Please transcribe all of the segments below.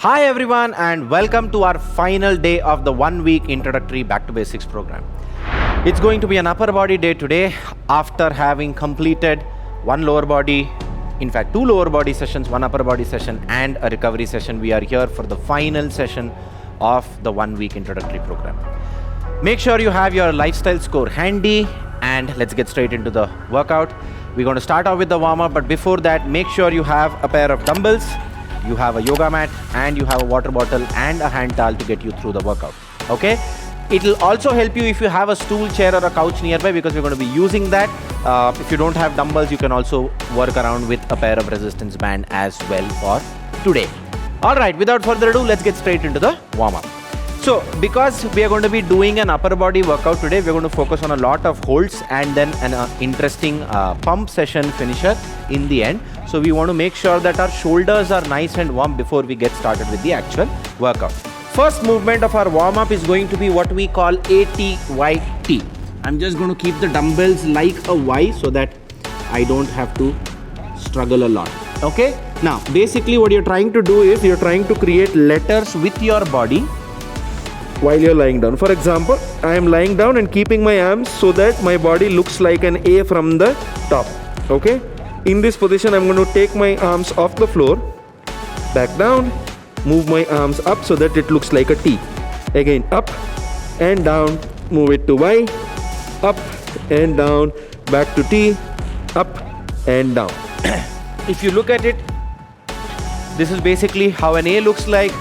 Hi everyone and welcome to our final day of the 1 week introductory Back to Basics program. It's going to be an upper body day today after having completed one lower body, in fact 2 lower body sessions, 1 upper body session and a recovery session. We are here for the final session of the 1 week introductory program. Make sure you have your lifestyle score handy and let's get straight into the workout. We're going to start off with the warm-up, but before that make sure you have a pair of dumbbells, you have a yoga mat and you have a water bottle and a hand towel to get you through the workout. Okay, it will also help you if you have a stool, chair or a couch nearby, because we're going to be using that. If you don't have dumbbells, you can also work around with a pair of resistance band as well for today. Alright, without further ado, let's get straight into the warm-up. So because we are going to be doing an upper body workout today, we're going to focus on a lot of holds and then an interesting pump session finisher in the end. So we want to make sure that our shoulders are nice and warm before we get started with the actual workout. First movement of our warm-up is going to be what we call ATYT. I'm just going to keep the dumbbells like a Y so that I don't have to struggle a lot. Okay. Now basically what you're trying to do is you're trying to create letters with your body while you're lying down. For example, I am lying down and keeping my arms so that my body looks like an A from the top. Okay. In this position, I'm going to take my arms off the floor, back down, move my arms up so that it looks like a T. Again, up and down, move it to Y, up and down, back to T, up and down. If you look at it, this is basically how an A looks like,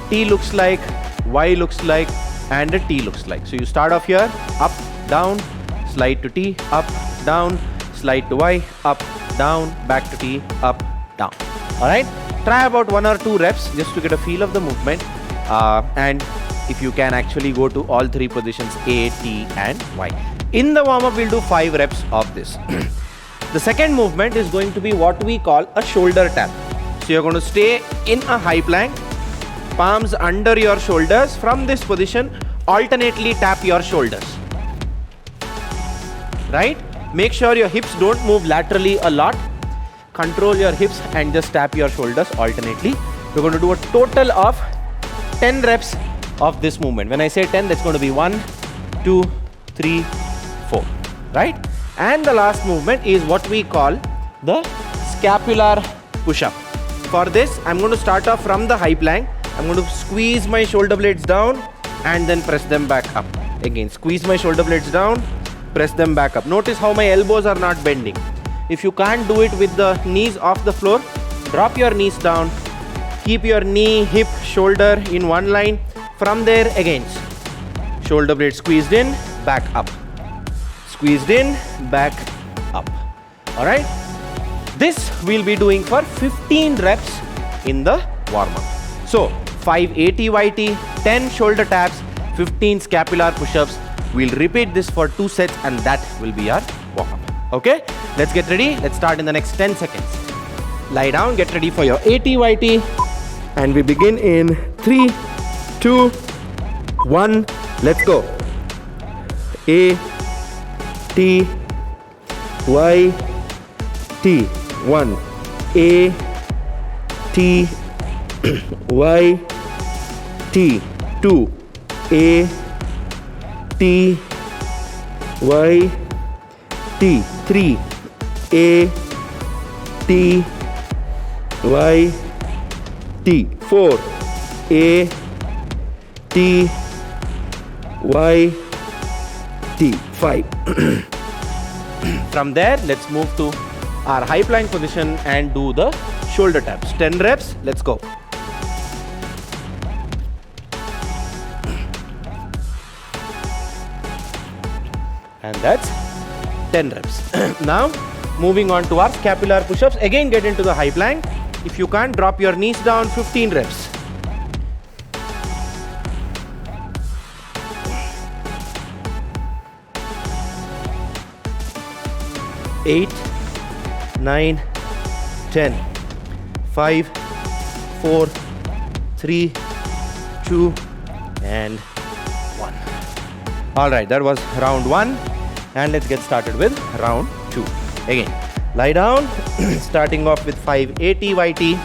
T looks like, Y looks like, and a T looks like. So you start off here, up, down, slide to T, up, down, slide to Y, up, down, back to T, up, down. Alright, try about 1 or 2 reps just to get a feel of the movement, and if you can actually go to all 3 positions A, T and Y. In the warm-up we'll do 5 reps of this. The second movement is going to be what we call a shoulder tap. So you're going to stay in a high plank, palms under your shoulders. From this position alternately tap your shoulders, right? Make sure your hips don't move laterally a lot. Control your hips and just tap your shoulders alternately. We're going to do a total of 10 reps of this movement. When I say 10, that's going to be 1, 2, 3, 4, right? And the last movement is what we call the scapular push-up. For this, I'm going to start off from the high plank. I'm going to squeeze my shoulder blades down and then press them back up. Again, squeeze my shoulder blades down, press them back up. Notice how my elbows are not bending. If you can't do it with the knees off the floor, drop your knees down, keep your knee, hip, shoulder in one line. From there again, shoulder blade squeezed in, back up, squeezed in, back up. Alright, this we'll be doing for 15 reps in the warm-up. So 5 ATYT, 10 shoulder taps, 15 scapular push-ups. We'll repeat this for 2 sets and that will be our warm-up. Okay, let's get ready. Let's start in the next 10 seconds. Lie down, get ready for your ATYT, and we begin in 3, 2, 1. Let's go. A, T, Y, T. 1. A, T, Y, T. 2. A, T, Y, T. 3. A, T, Y, T. 4. A, T, Y, T. 5. From there, let's move to our high plank position and do the shoulder taps. 10 reps, let's go. And that's 10 reps. Now moving on to our scapular push-ups. Again, get into the high plank. If you can't, drop your knees down. 15 reps. Eight, 9, 10. 5, 4, 3, 2 and 1. Alright, that was round 1. And let's get started with round 2. Again, lie down, starting off with 5 ATYT.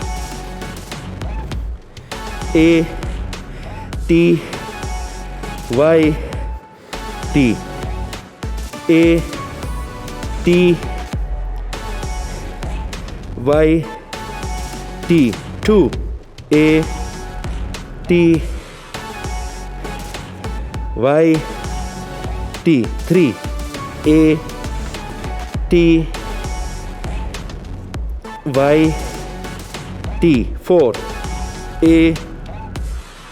A T Y T A T Y T 2 A T Y T 3 A T Y T 4 A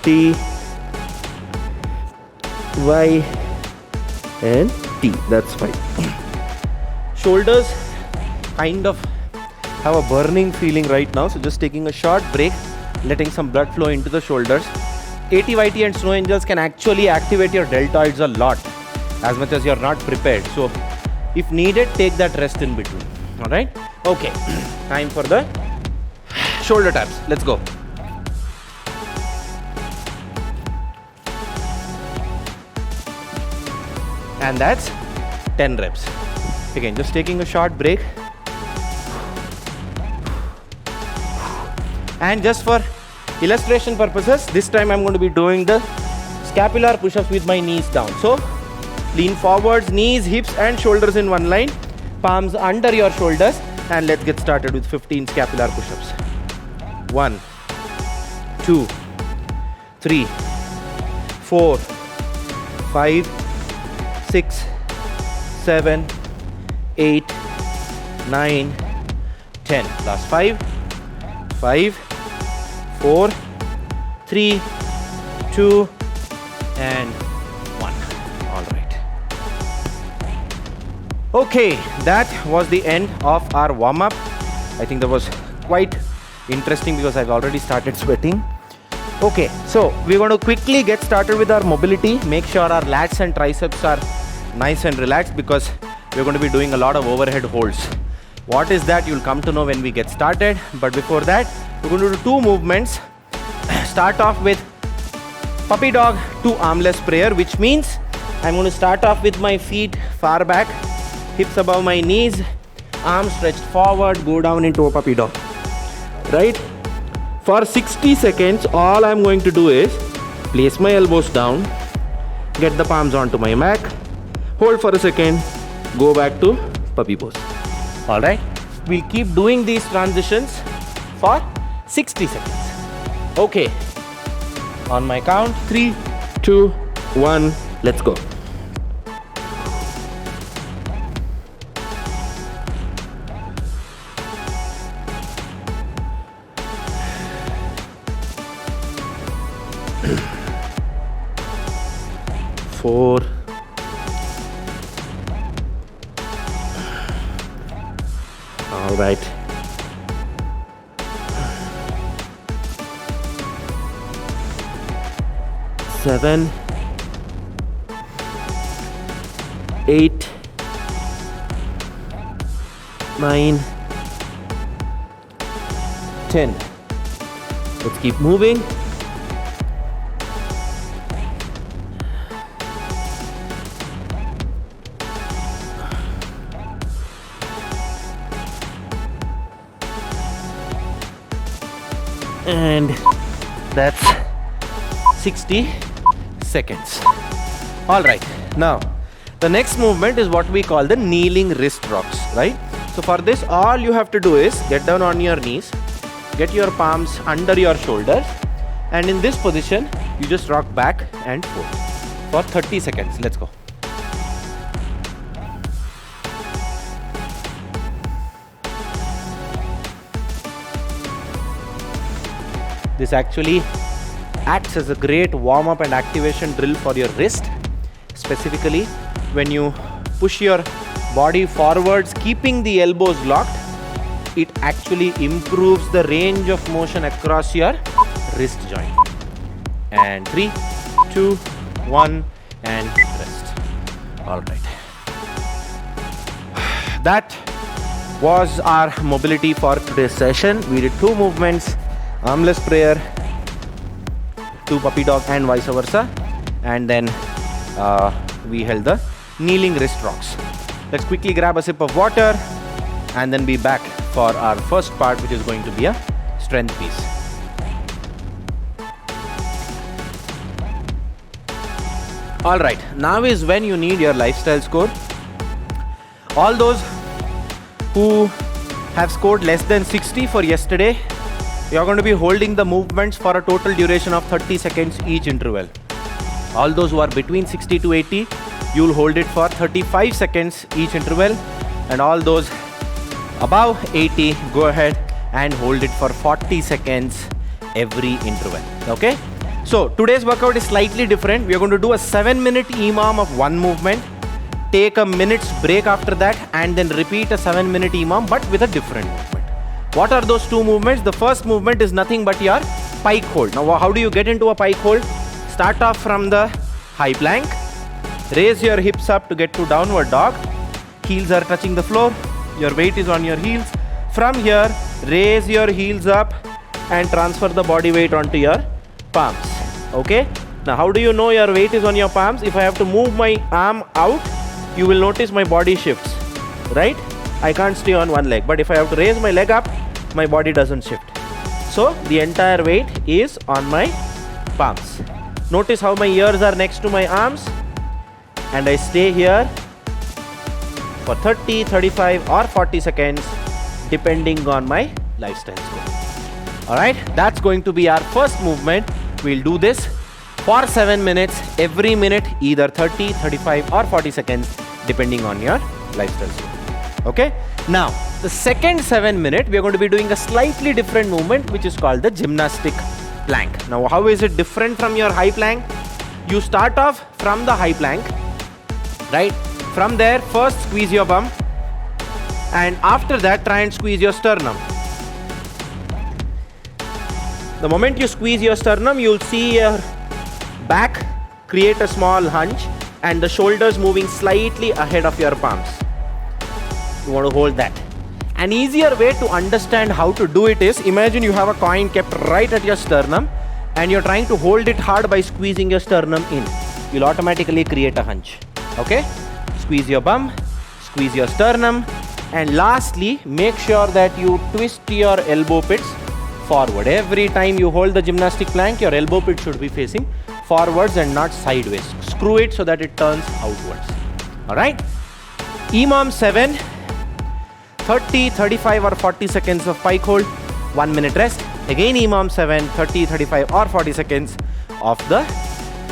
T Y and T. That's fine. Shoulders kind of have a burning feeling right now, so just taking a short break, letting some blood flow into the shoulders. ATYT and Snow Angels can actually activate your deltoids a lot, as much as you're not prepared. So if needed, take that rest in between. All right? Okay, time for the shoulder taps. Let's go. And that's 10 reps. Again, just taking a short break. And just for illustration purposes, this time I'm going to be doing the scapular push-ups with my knees down. So lean forwards, knees, hips and shoulders in one line, palms under your shoulders, and let's get started with 15 scapular push-ups. 1, 2, 3, 4, 5, 6, 7, 8, 9, 10. Last 5, 4, 3, 2 and 1. All right. Okay, that was the end of our warm-up. I think that was quite interesting because I've already started sweating. Okay, so we're going to quickly get started with our mobility. Make sure our lats and triceps are nice and relaxed because we're going to be doing a lot of overhead holds. What is that? You'll come to know when we get started. But before that, we're going to do 2 movements. Start off with puppy dog to armless prayer, which means I'm going to start off with my feet far back, hips above my knees, arms stretched forward, go down into a puppy dog. Right? For 60 seconds, all I'm going to do is place my elbows down, get the palms onto my back, hold for a second, go back to puppy pose. All right? We'll keep doing these transitions for 60 seconds. Okay. On my count, 3, 2, 1, let's go. Four, all right. 7, 8, 9, 10. Let's keep moving. And that's 60 seconds. All right, now the next movement is what we call the kneeling wrist rocks, right? So for this, all you have to do is get down on your knees, get your palms under your shoulders, and in this position you just rock back and forth for 30 seconds. Let's go. This actually acts as a great warm-up and activation drill for your wrist. Specifically, when you push your body forwards, keeping the elbows locked, it actually improves the range of motion across your wrist joint. And 3, 2, 1, and rest. All right. That was our mobility for today's session. We did 2 movements. Armless prayer to puppy dog and vice versa, and then we held the kneeling wrist rocks. Let's quickly grab a sip of water and then be back for our first part, which is going to be a strength piece. All right, now is when you need your lifestyle score. All those who have scored less than 60 for yesterday, you're going to be holding the movements for a total duration of 30 seconds each interval. All those who are between 60 to 80, you'll hold it for 35 seconds each interval. And all those above 80, go ahead and hold it for 40 seconds every interval. Okay? So today's workout is slightly different. We are going to do a 7-minute EMOM of one movement, take a minute's break after that, and then repeat a 7-minute EMOM but with a different movement. What are those two movements? The first movement is nothing but your pike hold. Now how do you get into a pike hold? Start off from the high plank, raise your hips up to get to downward dog, heels are touching the floor, your weight is on your heels. From here, raise your heels up and transfer the body weight onto your palms. Okay? Now how do you know your weight is on your palms? If I have to move my arm out, you will notice my body shifts, right? I can't stay on one leg, but if I have to raise my leg up, my body doesn't shift. So the entire weight is on my palms. Notice how my ears are next to my arms, and I stay here for 30, 35 or 40 seconds depending on my lifestyle score. Alright, that's going to be our first movement. We'll do this for 7 minutes, every minute either 30, 35 or 40 seconds depending on your lifestyle score. Okay? Now, the second 7 minute, we are going to be doing a slightly different movement which is called the gymnastic plank. Now, how is it different from your high plank? You start off from the high plank, right? From there, first squeeze your bum, and after that, try and squeeze your sternum. The moment you squeeze your sternum, you'll see your back create a small hunch and the shoulders moving slightly ahead of your palms. You want to hold that. An easier way to understand how to do it is, imagine you have a coin kept right at your sternum and you're trying to hold it hard by squeezing your sternum in. You'll automatically create a hunch. Okay? Squeeze your bum, squeeze your sternum, and lastly, make sure that you twist your elbow pits forward. Every time you hold the gymnastic plank, your elbow pit should be facing forwards and not sideways. Screw it so that it turns outwards. Alright? EMOM 7, 30, 35 or 40 seconds of pike hold, 1 minute rest. Again EMOM 7, 30, 35 or 40 seconds of the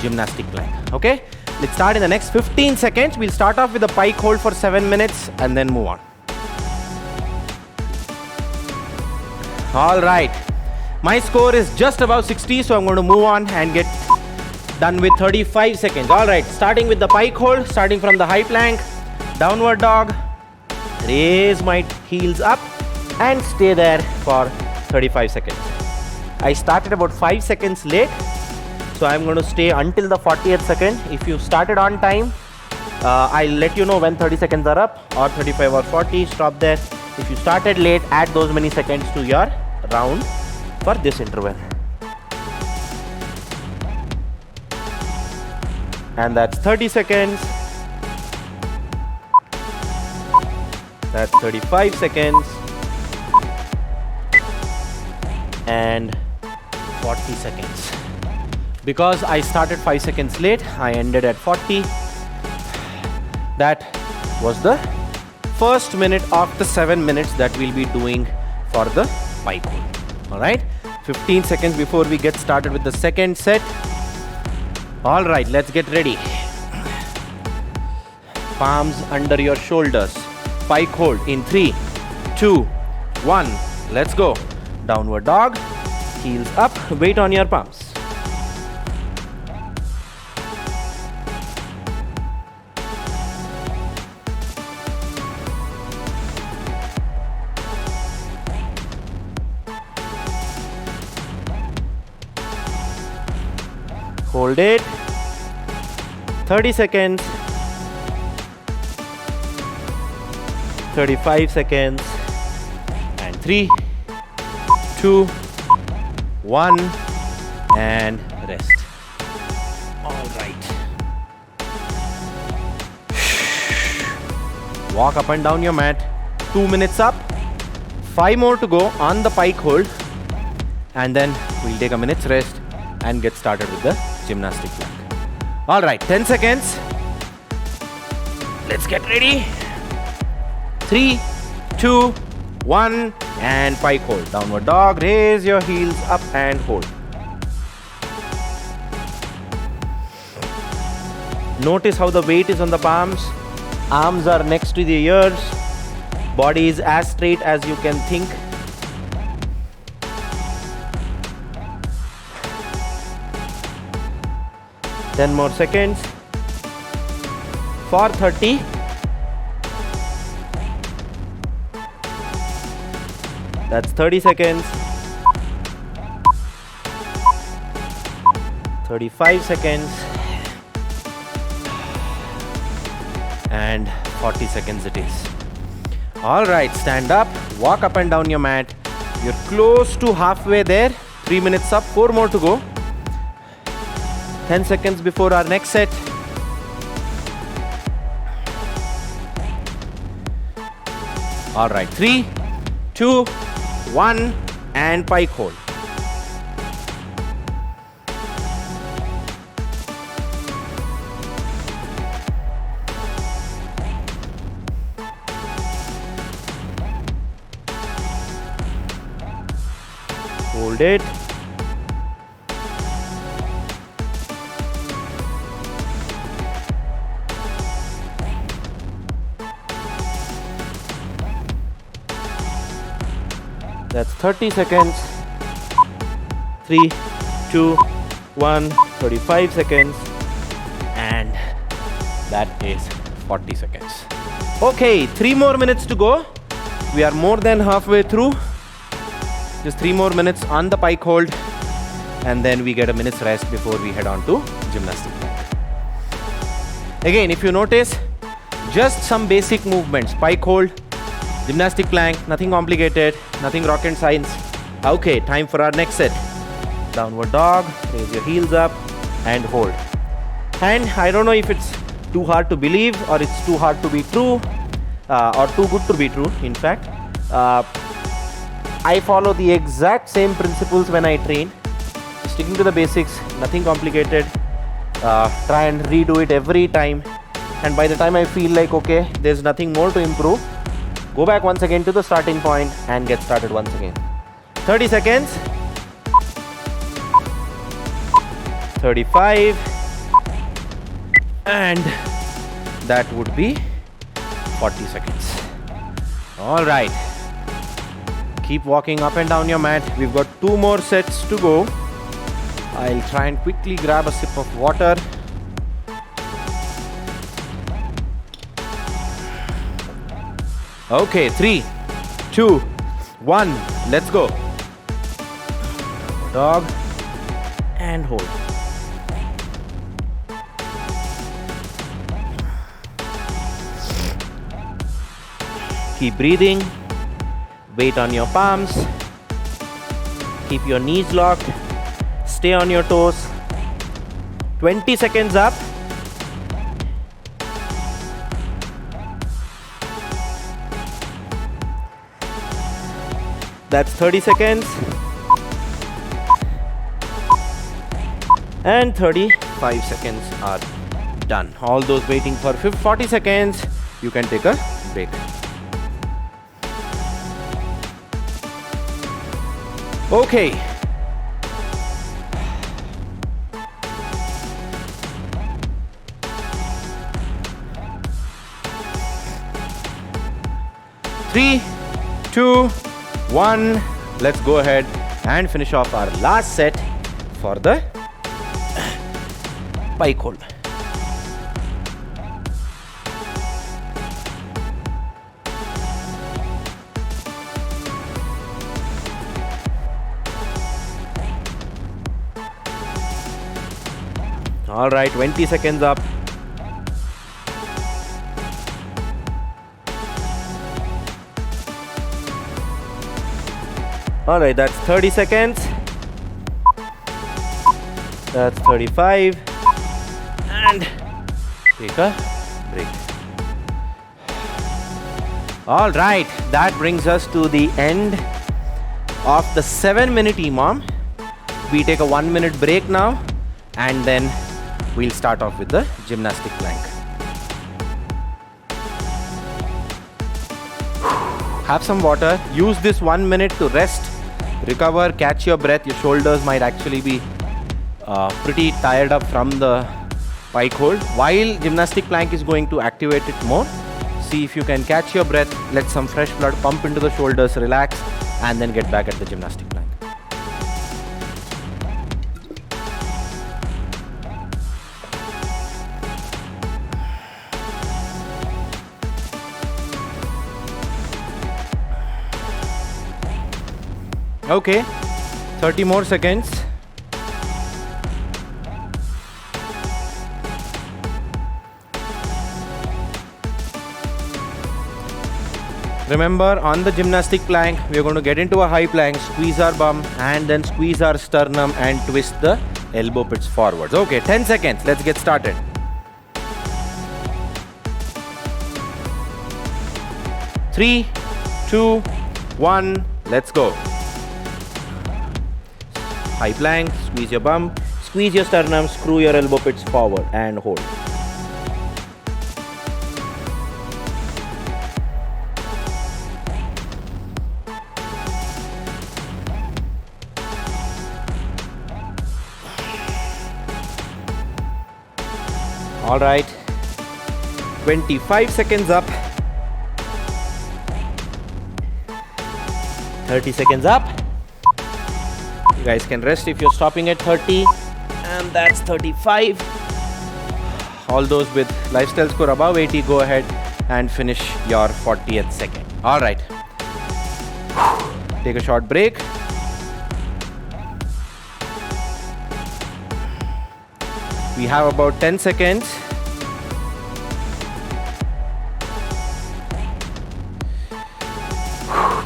gymnastic plank. Okay? Let's start in the next 15 seconds. We'll start off with the pike hold for 7 minutes and then move on. Alright. My score is just above 60, so I'm going to move on and get done with 35 seconds. Alright, starting with the pike hold, starting from the high plank, downward dog, raise my heels up and stay there for 35 seconds. I started about 5 seconds late, so I'm going to stay until the 40th second. If you started on time, I'll let you know when 30 seconds are up, or 35 or 40, stop there. If you started late, add those many seconds to your round for this interval. And that's 30 seconds. That's 35 seconds. And 40 seconds. Because I started 5 seconds late, I ended at 40. That was the first minute of the 7 minutes that we'll be doing for the pike hold. Alright, 15 seconds before we get started with the second set. Alright, let's get ready. Palms under your shoulders. Pike hold in 3, 2, 1. Let's go. Downward dog, heels up, weight on your palms. Hold it. 30 seconds. 35 seconds. And 3, 2, 1. And rest. All right. Walk up and down your mat. 2 minutes up. 5 more to go on the pike hold. And then we'll take a minute's rest and get started with the gymnastic plank. All right, 10 seconds. Let's get ready. 3, 2, 1, and pike hold. Downward dog, raise your heels up and hold. Notice how the weight is on the palms. Arms are next to the ears. Body is as straight as you can think. Ten more seconds. For 30. That's 30 seconds. 35 seconds. And 40 seconds it is. All right, stand up, walk up and down your mat. You're close to halfway there. 3 minutes up, 4 more to go. 10 seconds before our next set. All right, 3, 2, 1, and pike hold. Hold it. That's 30 seconds. 3, 2, 1, 35 seconds. And that is 40 seconds. Okay, 3 more minutes to go. We are more than halfway through. Just 3 more minutes on the pike hold, and then we get a minute's rest before we head on to gymnastic plank. Again, if you notice, just some basic movements. Pike hold, gymnastic plank, nothing complicated, nothing rocket science. Okay, time for our next set. Downward dog, raise your heels up and hold. And I don't know if it's too hard to believe or it's too hard to be true, or too good to be true, in fact. I follow the exact same principles when I train. Sticking to the basics, nothing complicated. Try and redo it every time. And by the time I feel like, okay, there's nothing more to improve, go back once again to the starting point and get started once again. 30 seconds. 35. And that would be 40 seconds. All right. Keep walking up and down your mat. We've got 2 more sets to go. I'll try and quickly grab a sip of water. Okay, 3, 2, 1, let's go. Dog and hold. Keep breathing. Weight on your palms. Keep your knees locked. Stay on your toes. 20 seconds up. That's 30 seconds. And 35 seconds are done. All those waiting for 40 seconds, you can take a break. Okay. Three, 2, 1. Let's go ahead and finish off our last set for the pike hold. All right, 20 seconds up. All right, that's 30 seconds. That's 35. And take a break. All right, that brings us to the end of the 7-minute EMOM. We take a 1-minute break now, and then we'll start off with the gymnastic plank. Have some water. Use this 1 minute to rest, recover, catch your breath. Your shoulders might actually be pretty tired up from the pike hold. While gymnastic plank is going to activate it more, see if you can catch your breath, let some fresh blood pump into the shoulders, relax, and then get back at the gymnastic plank. Okay, 30 more seconds. Remember, on the gymnastic plank, we are going to get into a high plank, squeeze our bum, and then squeeze our sternum and twist the elbow pits forwards. Okay, 10 seconds. Let's get started. 3, 2, 1, let's go. High plank, squeeze your bum, squeeze your sternum, screw your elbow pits forward and hold. All right, 25 seconds up, 30 seconds up. You guys can rest if you're stopping at 30, and that's 35. All those with lifestyle score above 80, go ahead and finish your 40th second. All right, take a short break. We have about 10 seconds.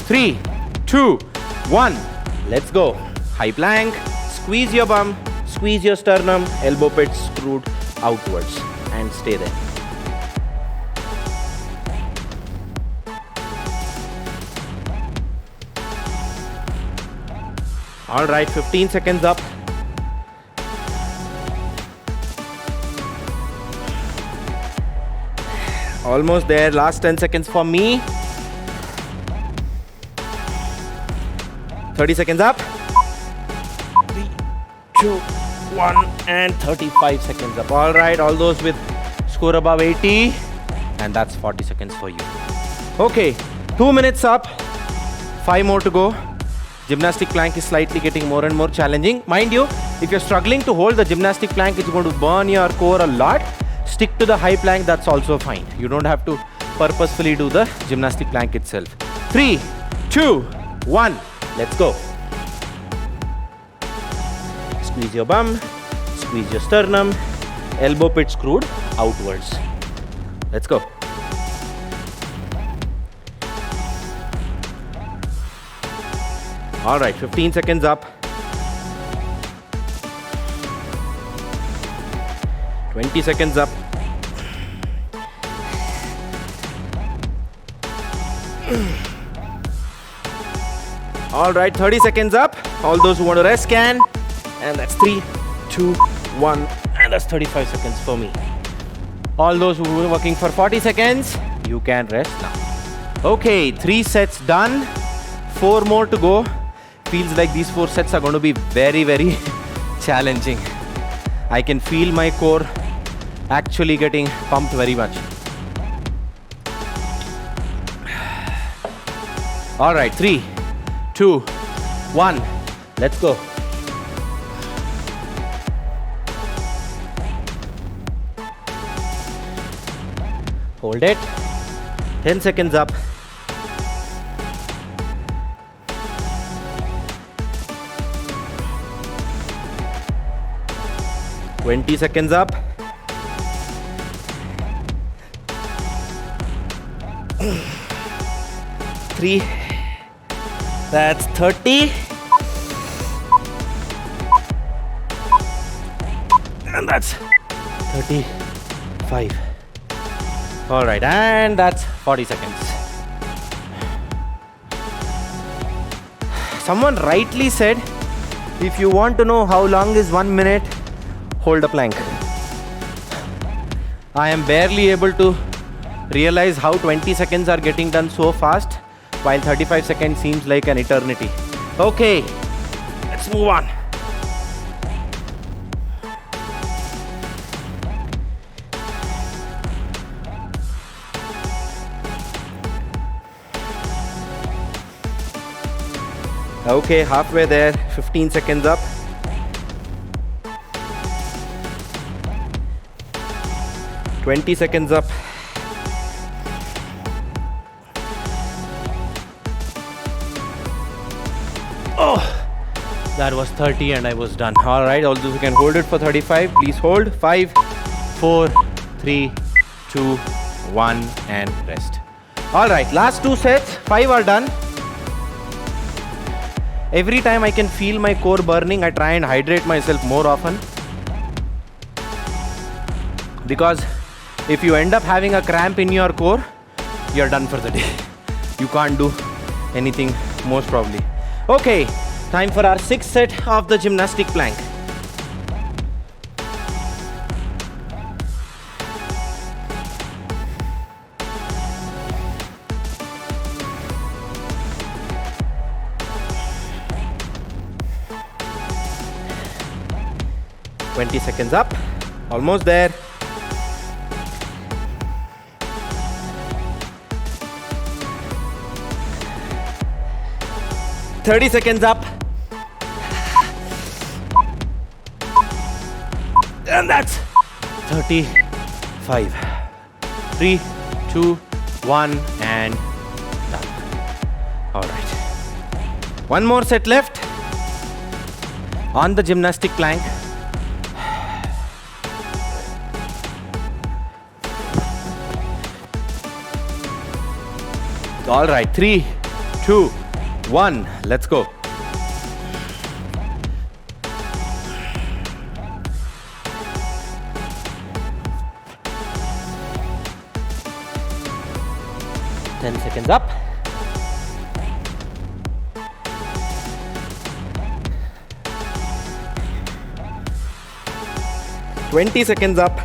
3, 2, 1, let's go. High plank, squeeze your bum, squeeze your sternum, elbow pits screwed outwards, and stay there. All right, 15 seconds up. Almost there, last 10 seconds for me. 30 seconds up. 3, 2, 1, and 35 seconds up. All right, all those with score above 80, and that's 40 seconds for you. Okay, 2 minutes up, 5 more to go. Gymnastic plank is slightly getting more and more challenging. Mind you, if you're struggling to hold the gymnastic plank, it's going to burn your core a lot. Stick to the high plank, that's also fine. You don't have to purposefully do the gymnastic plank itself. 3, 2, 1, let's go. Squeeze your bum, squeeze your sternum, elbow pit screwed outwards. Let's go. All right, 15 seconds up. 20 seconds up. All right, 30 seconds up. All those who want to rest can. And that's 3, 2, 1. And that's 35 seconds for me. All those who were working for 40 seconds, you can rest now. Okay, 3 sets done. 4 more to go. Feels like these 4 sets are going to be very, very challenging. I can feel my core actually getting pumped very much. All right, 3, 2, 1, let's go. Hold it. 10 seconds up. 20 seconds up. 3. That's 30. And that's 35. All right, and that's 40 seconds. Someone rightly said, if you want to know how long is 1 minute, hold a plank. I am barely able to realize how 20 seconds are getting done so fast, while 35 seconds seems like an eternity. Okay, let's move on. Okay, halfway there, 15 seconds up. $20 seconds up. Oh, that was 30 and I was done. All right, all those who can hold it for 35, please hold. 5, 4, 3, 2, 1, and rest. All right, last 2 sets, 5 are done. Every time I can feel my core burning, I try and hydrate myself more often. Because if you end up having a cramp in your core, you're done for the day. You can't do anything most probably. Okay, time for our 6th set of the gymnastic plank. $20 seconds up, almost there. $30 seconds up. And that's 35. 3, 2, 1, and done. All right. One more set left on the gymnastic plank. All right, 3, 2, 1, let's go. $10 seconds up. $20 seconds up.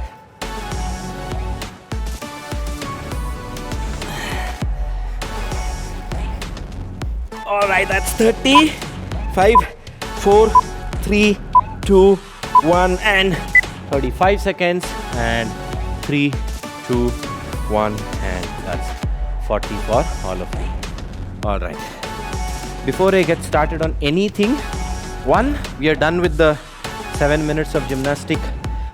All right, that's 30. 5, 4, 3, 2, 1, and 35 seconds. And 3, 2, 1, and that's 40 for all of you. All right. Before I get started on anything, 1, we are done with the 7 minutes of gymnastic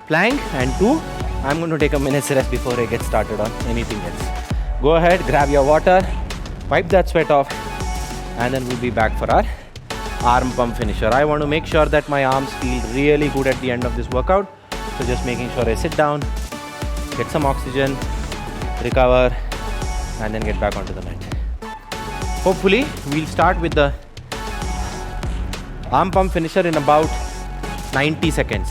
plank, and 2, I'm going to take a minute's rest before I get started on anything else. Go ahead, grab your water, wipe that sweat off, and then we'll be back for our arm pump finisher. I want to make sure that my arms feel really good at the end of this workout. So just making sure I sit down, get some oxygen, recover, and then get back onto the mat. Hopefully, we'll start with the arm pump finisher in about 90 seconds.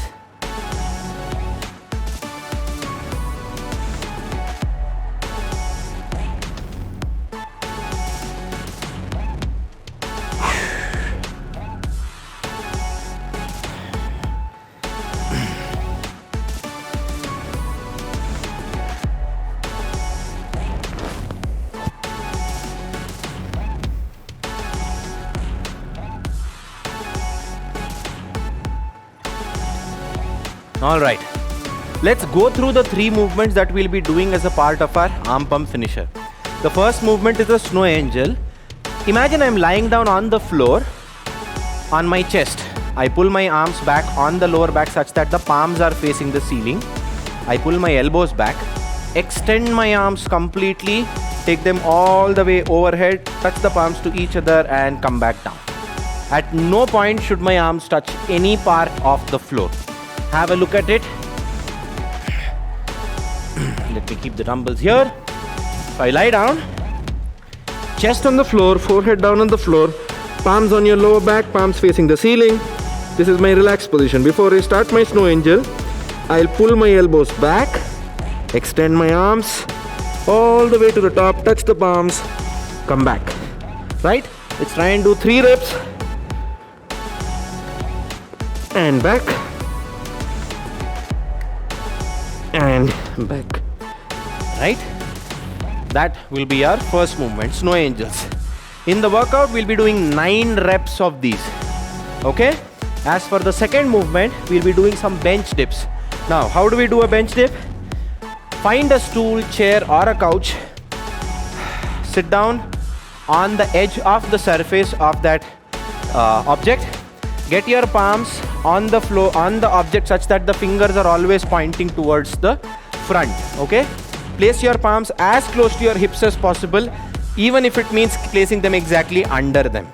All right, let's go through the 3 movements that we'll be doing as a part of our arm pump finisher. The first movement is a snow angel. Imagine I'm lying down on the floor on my chest. I pull my arms back on the lower back such that the palms are facing the ceiling. I pull my elbows back, extend my arms completely, take them all the way overhead, touch the palms to each other, and come back down. At no point should my arms touch any part of the floor. Have a look at it. Let me keep the dumbbells here. If I lie down, chest on the floor, forehead down on the floor, palms on your lower back, palms facing the ceiling. This is my relaxed position. Before I start my snow angel, I'll pull my elbows back, extend my arms all the way to the top, touch the palms, come back. Right? Let's try and do 3 reps. And back. And and back. Right? That will be our first movement, snow angels. In the workout, we'll be doing 9 reps of these. Okay? As for the second movement, we'll be doing some bench dips. Now, how do we do a bench dip? Find a stool, chair, or a couch. Sit down on the edge of the surface of that object. Get your palms on the floor, on the object, such that the fingers are always pointing towards the front. Okay? Place your palms as close to your hips as possible, even if it means placing them exactly under them.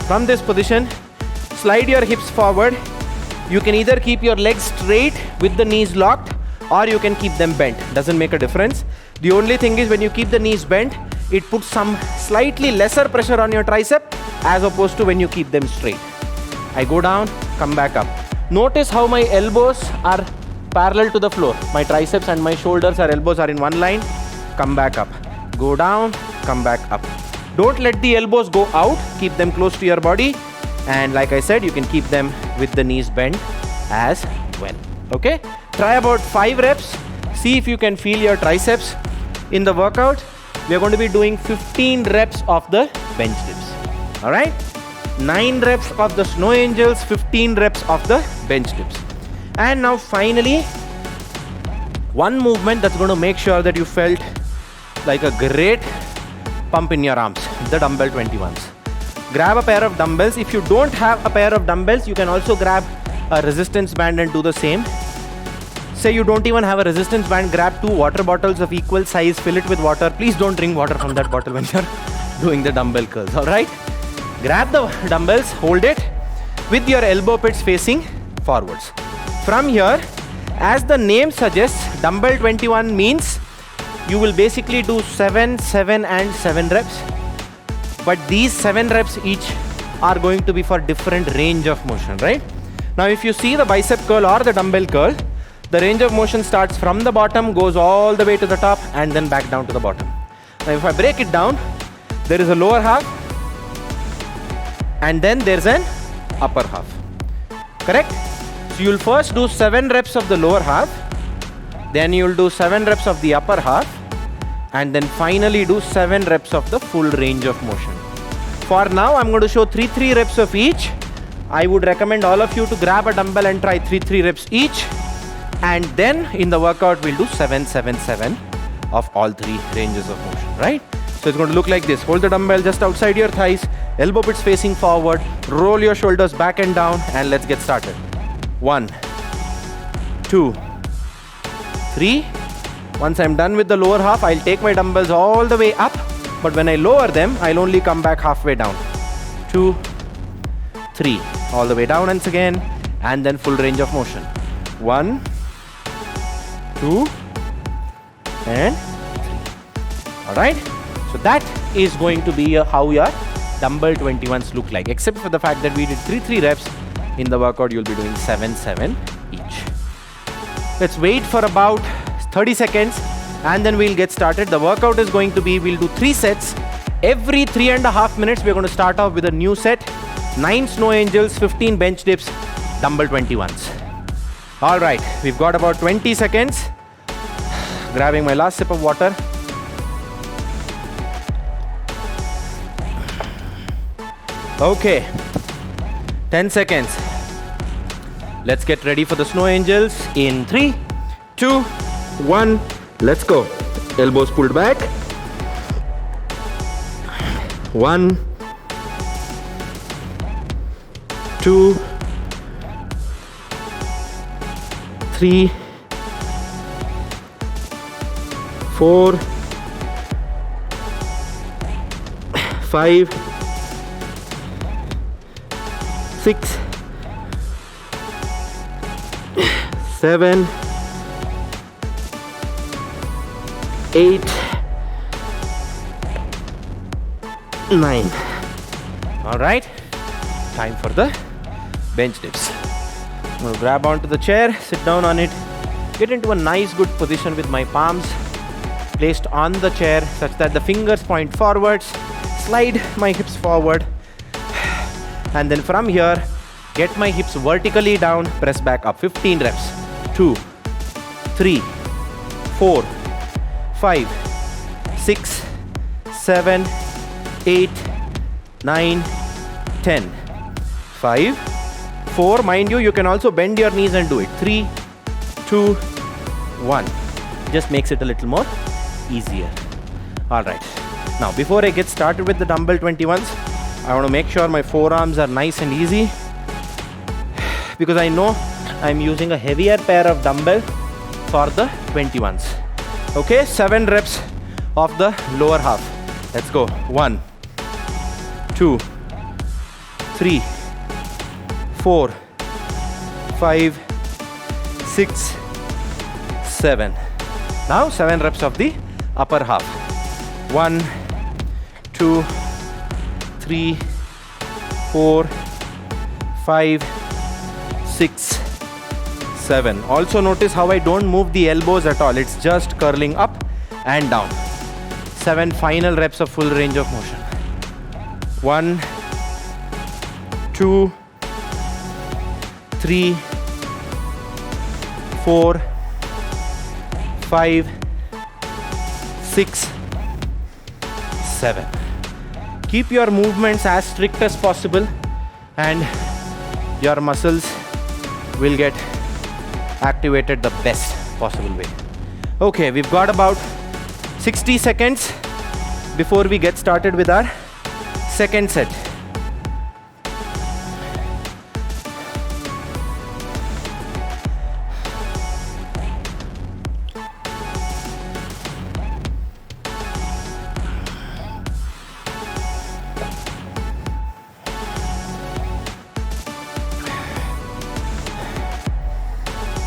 From this position, slide your hips forward. You can either keep your legs straight with the knees locked, or you can keep them bent. Doesn't make a difference. The only thing is, when you keep the knees bent, it puts some slightly lesser pressure on your tricep as opposed to when you keep them straight. I go down, come back up. Notice how my elbows are parallel to the floor. My triceps and my shoulders or elbows are in one line. Come back up. Go down, come back up. Don't let the elbows go out. Keep them close to your body. And like I said, you can keep them with the knees bent as well. Okay? Try about 5 reps. See if you can feel your triceps. In the workout, we are going to be doing 15 reps of the bench dips. Alright? 9 reps of the snow angels, 15 reps of the bench dips. And now finally, one movement that's going to make sure that you felt like a great pump in your arms, the dumbbell 21s. Grab a pair of dumbbells. If you don't have a pair of dumbbells, you can also grab a resistance band and do the same. Say you don't even have a resistance band, grab 2 water bottles of equal size, fill it with water. Please don't drink water from that bottle when you're doing the dumbbell curls, alright? Grab the dumbbells, hold it with your elbow pits facing forwards. From here, as the name suggests, dumbbell 21 means you will basically do 7, 7 and 7 reps. But these 7 reps each are going to be for different range of motion, right? Now if you see the bicep curl or the dumbbell curl, the range of motion starts from the bottom, goes all the way to the top and then back down to the bottom. Now if I break it down, there is a lower half and then there's an upper half. Correct? So you'll first do 7 reps of the lower half, then you'll do 7 reps of the upper half, and then finally do 7 reps of the full range of motion. For now, I'm going to show 3 reps of each. I would recommend all of you to grab a dumbbell and try 3 reps each. And then in the workout, we'll do 7, 7, 7 of all 3 ranges of motion, right? So it's going to look like this. Hold the dumbbell just outside your thighs, elbow pits facing forward, roll your shoulders back and down, and let's get started. 1, 2, 3. Once I'm done with the lower half, I'll take my dumbbells all the way up, but when I lower them, I'll only come back halfway down. 2, 3. All the way down once again, and then full range of motion. 1, 2, and 3. Alright? So that is going to be how your dumbbell 21s look like, except for the fact that we did 3 reps. In the workout, you'll be doing 7, 7 each. Let's wait for about 30 seconds and then we'll get started. The workout is going to be, we'll do 3 sets. Every 3.5 minutes, we're going to start off with a new set. 9 snow angels, 15 bench dips, dumbbell 21s. All right, we've got about 20 seconds. Grabbing my last sip of water. Okay, 10 seconds. Let's get ready for the snow angels in 3, 2, 1. Let's go. Elbows pulled back. 1, 2, 3, 4, 5, 6, 7, 8, 9. All right, time for the bench dips. I'm going to grab onto the chair, sit down on it, get into a nice good position with my palms placed on the chair such that the fingers point forwards, slide my hips forward, and then from here, get my hips vertically down, press back up. 15 reps. 2, 3, 4, 5, 6, 7, 8, 9, 10. 5, 4. Mind you, you can also bend your knees and do it. 3, 2, 1. Just makes it a little more easier. All right. Now, before I get started with the dumbbell 21s, I want to make sure my forearms are nice and easy, because I know I'm using a heavier pair of dumbbell for the 21s. Okay, 7 reps of the lower half. Let's go. 1, 2, 3, 4, 5, 6, 7. Now 7 reps of the upper half. 1, 2, 3, 4, 5, 6, 7. Also notice how I don't move the elbows at all. It's just curling up and down. 7 final reps of full range of motion. 1, 2, 3, 4, 5, 6, 7. Keep your movements as strict as possible and your muscles will get activated the best possible way. Okay, we've got about 60 seconds before we get started with our second set.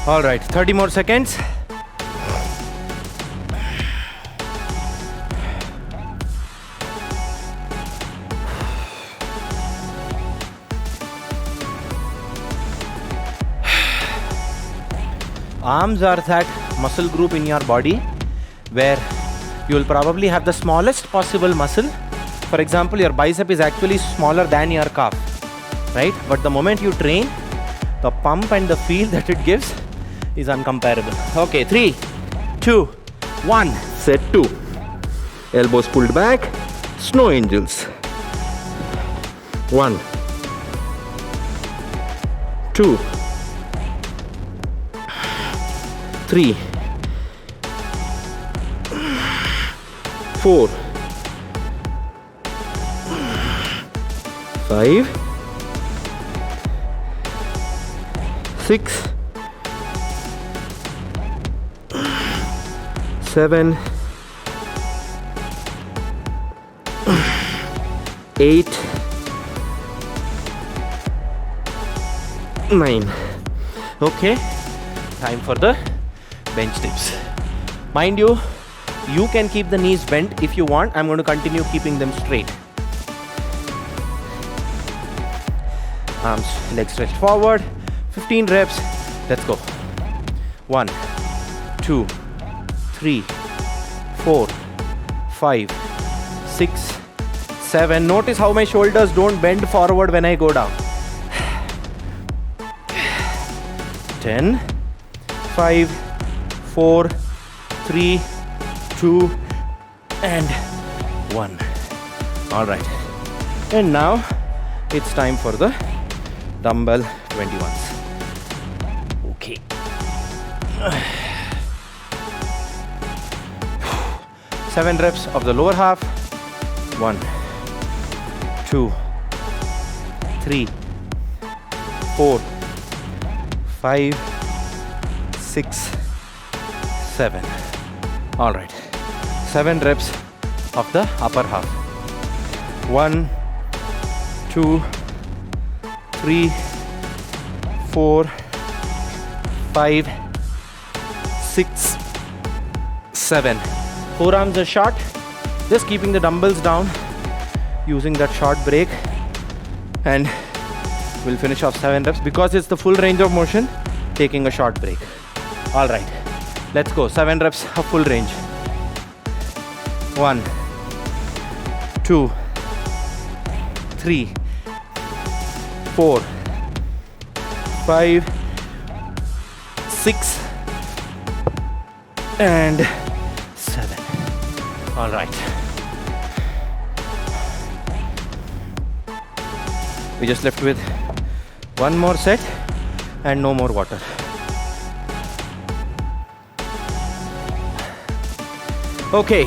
All right, 30 more seconds. Arms are that muscle group in your body where you will probably have the smallest possible muscle. For example, your bicep is actually smaller than your calf, right? But the moment you train, the pump and the feel that it gives is uncomparable. Okay, 3, 2, 1. Set 2. Elbows pulled back. Snow angels. 1, 2, 3, 4, 5, 6, 7, 8, 9. Okay, time for the bench dips. Mind you, you can keep the knees bent if you want. I'm going to continue keeping them straight. Arms, legs stretched forward. 15 reps. Let's go. 1, 2, 3, 4, 5, 6, 7. Notice how my shoulders don't bend forward when I go down. 10, 5, 4, 3, 2, and 1. All right. And now it's time for the dumbbell 21s. Okay. 7 reps of the lower half. 1, 2, 3, 4, 5, 6, 7. All right. 7 reps of the upper half. 1, 2, 3, 4, 5, 6, 7. Forearms are short. Just keeping the dumbbells down, using that short break, and we'll finish off 7 reps. Because it's the full range of motion, taking a short break. All right, let's go. 7 reps of full range. 1, 2, 3, 4, 5, 6, and 7. All right. We just left with one more set and no more water. Okay.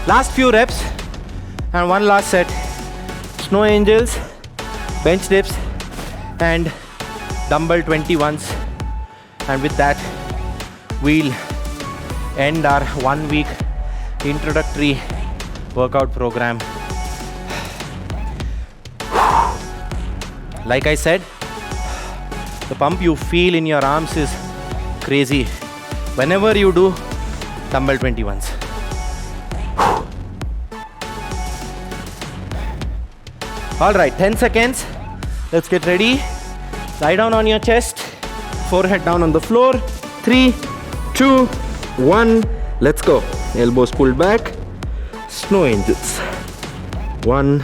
Last few reps and one last set. Snow angels, bench dips and dumbbell 21s. And with that, we'll end our 1 week introductory workout program. Like I said, the pump you feel in your arms is crazy whenever you do dumbbell 21s. All right, 10 seconds. Let's get ready. Lie down on your chest, forehead down on the floor. 3, 2, 1. Let's go. Elbows pulled back. Snow angels. 1,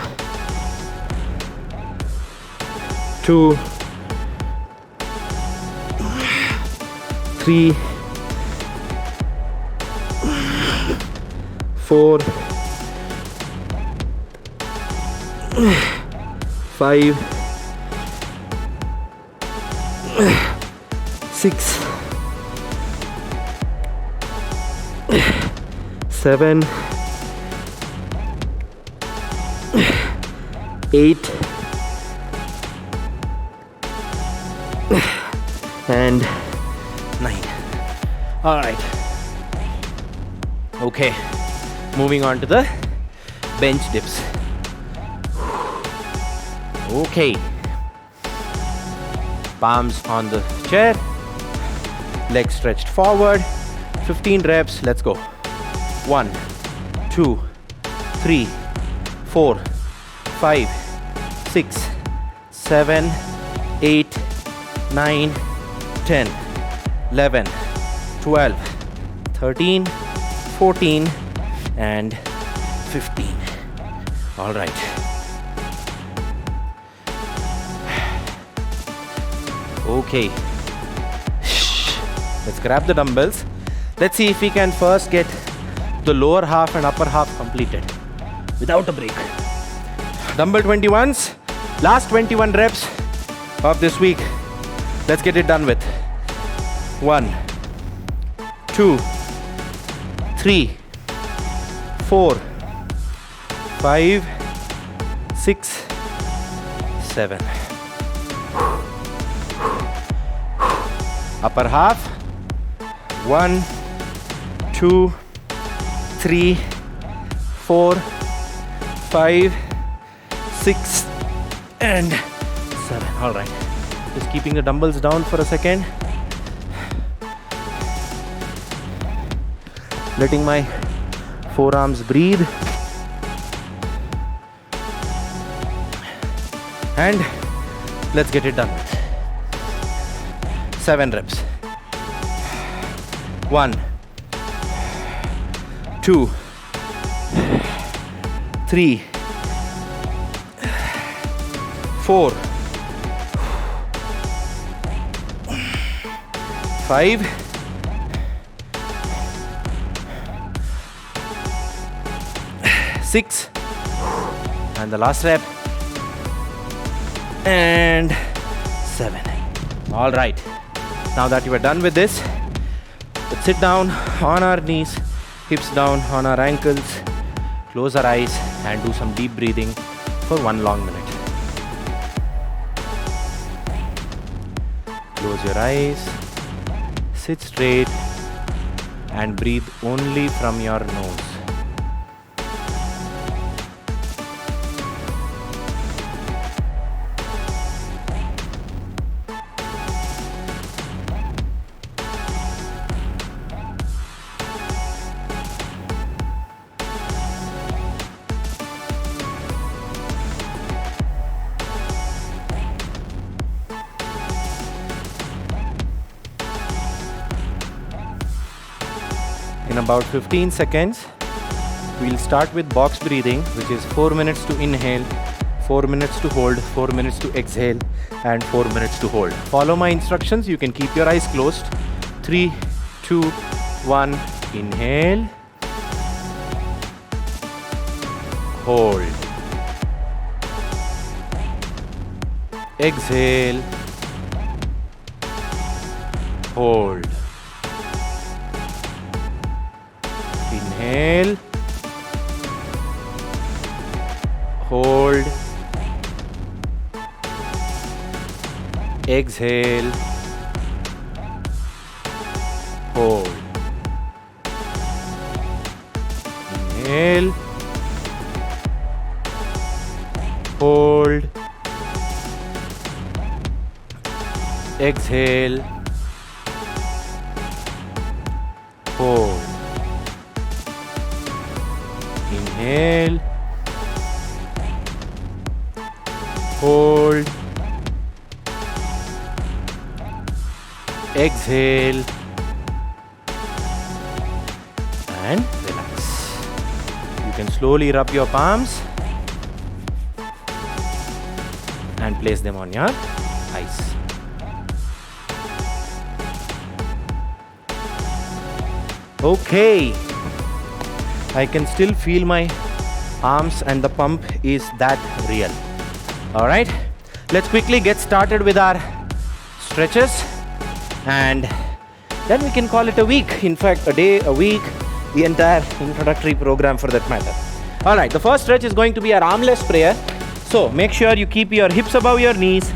2, 3, 4, 5, 6, 7, 8, and 9. All right. Okay. Moving on to the bench dips. Okay. Palms on the chair. Legs stretched forward. 15 reps. Let's go. 1, 2, 3, 4, 5, 6, 7, 8, 9, 10, 11, 12, 13, 14, and 15. All right. Okay. Let's grab the dumbbells. Let's see if we can first get the lower half and upper half completed without a break. Dumbbell 21s. Last 21 reps of this week. Let's get it done with. 1, 2, 3, 4, 5, 6, 7. Upper half. 1, 2, 3, 4, 5, 6, and 7. All right. Just keeping the dumbbells down for a second. Letting my forearms breathe. And let's get it done. 7 reps. 1, 2, 3, 4, 5, 6, and the last rep, and 7. All right. Now that you are done with this, let's sit down on our knees, hips down on our ankles, close our eyes, and do some deep breathing for 1 long minute. Close your eyes, sit straight, and breathe only from your nose. In about 15 seconds, we'll start with box breathing, which is 4 minutes to inhale, 4 minutes to hold, 4 minutes to exhale, and 4 minutes to hold. Follow my instructions. You can keep your eyes closed. 3, 2, 1. Inhale. Hold. Exhale. Hold. Inhale. Hold. Exhale. Hold. Inhale. Hold. Exhale. Hold. Inhale. Hold. Exhale. And relax. You can slowly rub your palms and place them on your eyes. Okay, I can still feel my arms and the pump is that real. All right, let's quickly get started with our stretches and then we can call it a week. In fact, a day, a week, the entire introductory program for that matter. All right, the first stretch is going to be our armless prayer. So make sure you keep your hips above your knees,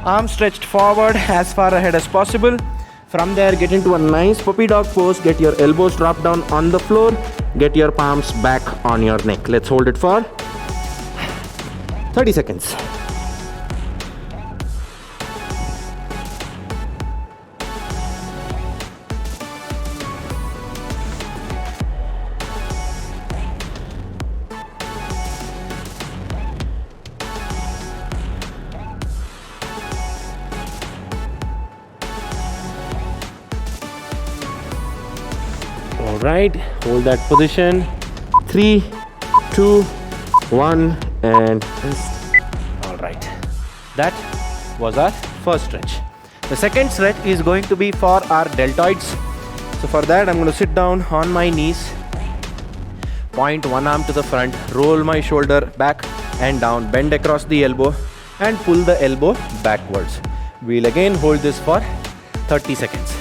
arms stretched forward as far ahead as possible. From there, get into a nice puppy dog pose. Get your elbows dropped down on the floor. Get your palms back on your neck. Let's hold it for 30 seconds. Alright, hold that position. 3, 2, 1 and rest. Alright, that was our first stretch. The second stretch is going to be for our deltoids. So for that I'm going to sit down on my knees, point one arm to the front, roll my shoulder back and down, bend across the elbow and pull the elbow backwards. We'll again hold this for 30 seconds.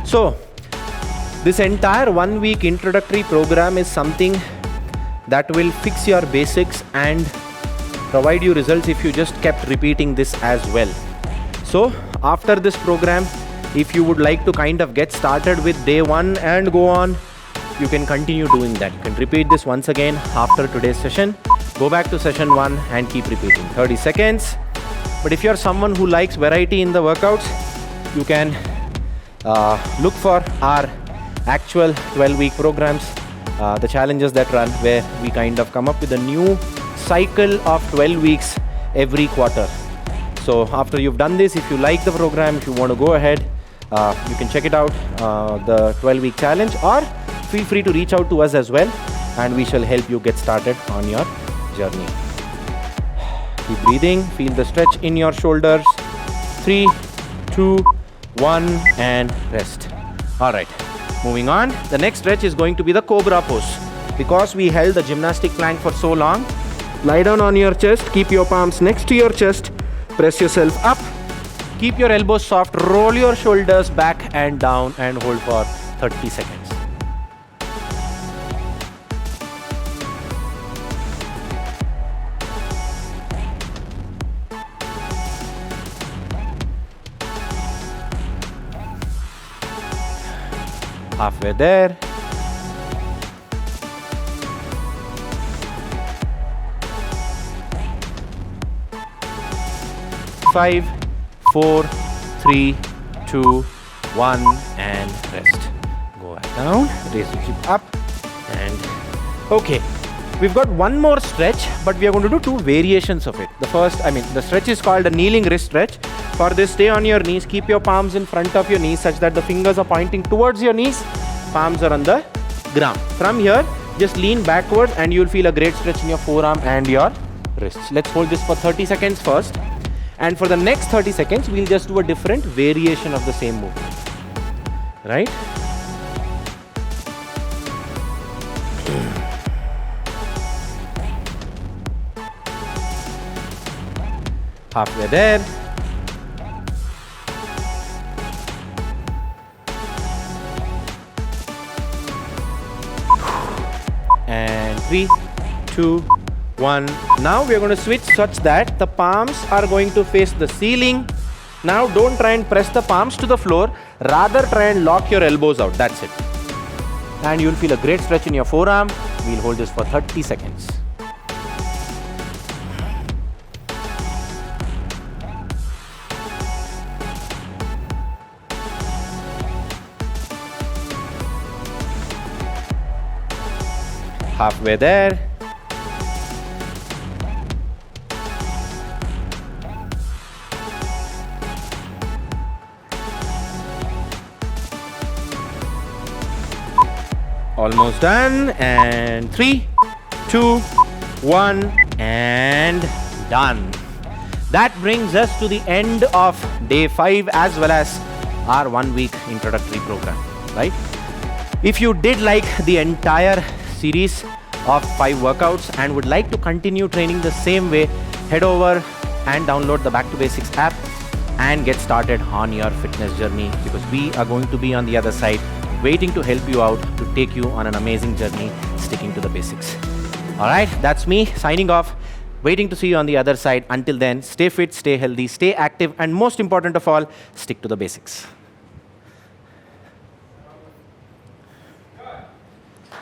So, this entire 1 week introductory program is something that will fix your basics and provide you results if you just kept repeating this as well. So, after this program, if you would like to kind of get started with day 1 and go on, you can continue doing that. You can repeat this once again after today's session. Go back to session 1 and keep repeating 30 seconds. But if you're someone who likes variety in the workouts, you can look for our actual 12-week programs, the challenges that run, where we kind of come up with a new cycle of 12 weeks every quarter. So after you've done this, if you like the program, if you want to go ahead, you can check it out, the 12-week challenge, or feel free to reach out to us as well and we shall help you get started on your journey. Keep breathing, feel the stretch in your shoulders. 3, 2, 1 and rest. Alright, moving on. The next stretch is going to be the cobra pose. Because we held the gymnastic plank for so long, lie down on your chest, keep your palms next to your chest, press yourself up, keep your elbows soft, roll your shoulders back and down and hold for 30 seconds. Halfway there. 5, 4, 3, 2, 1 and rest. Go back down, raise the hip up and okay. We've got one more stretch, but we are going to do 2 variations of it. The stretch is called a kneeling wrist stretch. For this, stay on your knees, keep your palms in front of your knees such that the fingers are pointing towards your knees, palms are on the ground. From here, just lean backward and you'll feel a great stretch in your forearm and your wrists. Let's hold this for 30 seconds first. And for the next 30 seconds, we'll just do a different variation of the same movement. Right? Halfway there. And 3, 2, 1. Now we are going to switch such that the palms are going to face the ceiling. Now don't try and press the palms to the floor. Rather try and lock your elbows out. That's it. And you'll feel a great stretch in your forearm. We'll hold this for 30 seconds. Halfway there. Almost done. And 3, 2, 1, and done. That brings us to the end of day 5 as well as our 1 week introductory program, right? If you did like the entire series of 5 workouts and would like to continue training the same way, head over and download the Back to Basics app and get started on your fitness journey, because we are going to be on the other side waiting to help you out, to take you on an amazing journey sticking to the basics. All right, that's me signing off, waiting to see you on the other side. Until then, stay fit, stay healthy, stay active, and most important of all, stick to the basics.